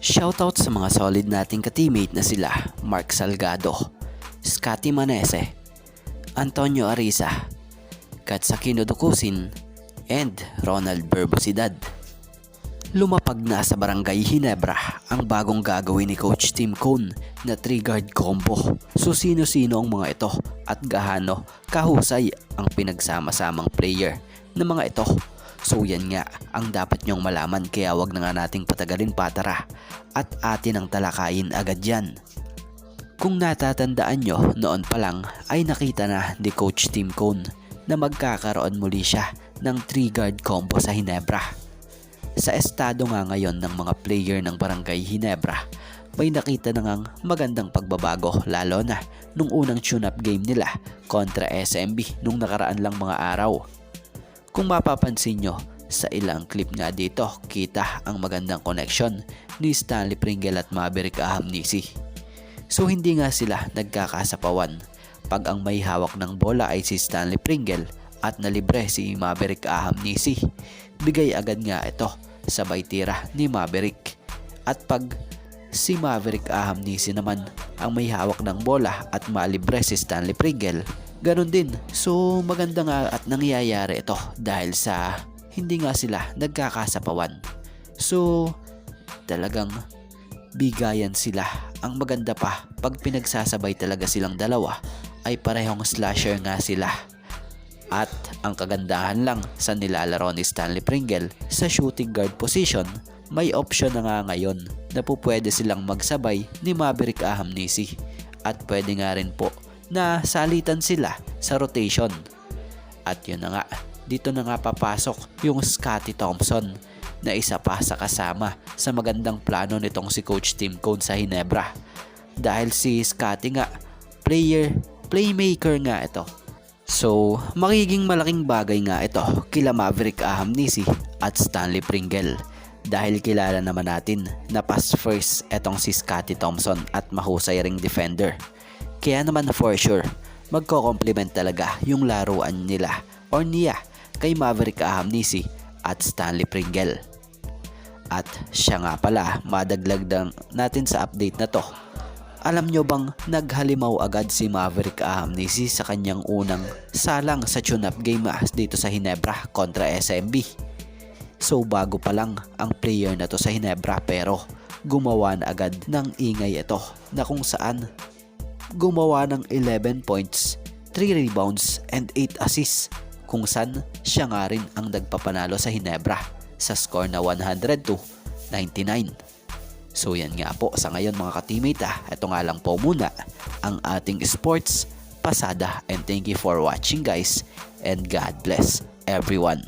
Shoutout sa mga solid nating ka-teammate na sila Mark Salgado, Scotty Manese, Antonio Ariza, Katsakino Dukusin, and Ronald Berbosidad. Lumapag na sa Barangay Ginebra ang bagong gagawin ni Coach Tim Cone na 3-guard combo. So sino-sino ang mga ito at gaano kahusay ang pinagsama-samang player ng mga ito? So yan nga ang dapat nyong malaman, kaya wag na nga nating patagalin patara at atin ang talakayin agad yan. Kung natatandaan nyo, noon pa lang ay nakita na ni Coach Tim Cone na magkakaroon muli siya ng 3-guard combo sa Ginebra. Sa estado nga ngayon ng mga player ng Barangay Ginebra, may nakita na ngang magandang pagbabago, lalo na nung unang tune-up game nila kontra SMB nung nakaraan lang mga araw. Kung mapapansin nyo, sa ilang clip nga dito, kita ang magandang connection ni Stanley Pringle at Maverick Ahamnisi. So hindi nga sila nagkakasapawan pag ang may hawak ng bola ay si Stanley Pringle at nalibre si Maverick Ahamnisi. Bigay agad nga ito sabay tira ni Maverick. At pag si Maverick Ahamnisi naman ang may hawak ng bola at malibre si Stanley Pringle, ganon din. So maganda nga at nangyayari ito dahil sa hindi nga sila nagkakasapawan. So talagang bigayan sila. Ang maganda pa, pag pinagsasabay talaga silang dalawa ay parehong slasher nga sila. At ang kagandahan lang sa nilalaro ni Stanley Pringle sa shooting guard position, may option na nga ngayon na po pwede silang magsabay ni Maverick Ahamnisi at pwede nga rin po na salitan sila sa rotation. At yun na nga, dito na nga papasok yung Scotty Thompson na isa pa sa kasama sa magandang plano nitong si Coach Tim Cone sa Ginebra. Dahil si Scotty nga, playmaker nga ito. So, magiging malaking bagay nga ito kila Maverick Ahamnisi at Stanley Pringle. Dahil kilala naman natin na pass first etong si Scotty Thompson at mahusay ring defender. Kaya naman for sure, magko-complement talaga yung laruan nila or niya kay Maverick Ahamnisi at Stanley Pringle. At siya nga pala, madaglag natin sa update na to. Alam nyo bang naghalimaw agad si Maverick Ahamnisi sa kanyang unang salang sa tune-up game dito sa Ginebra kontra SMB? So bago pa lang ang player na to sa Ginebra pero gumawa na agad ng ingay ito na kung saan gumawa ng 11 points, 3 rebounds and 8 assists, kung saan siya nga rin ang nagpapanalo sa Ginebra sa score na 100-99. So yan nga po sa ngayon mga ka-teammate. Ito nga lang po muna ang ating sports pasada, and thank you for watching guys, and God bless everyone.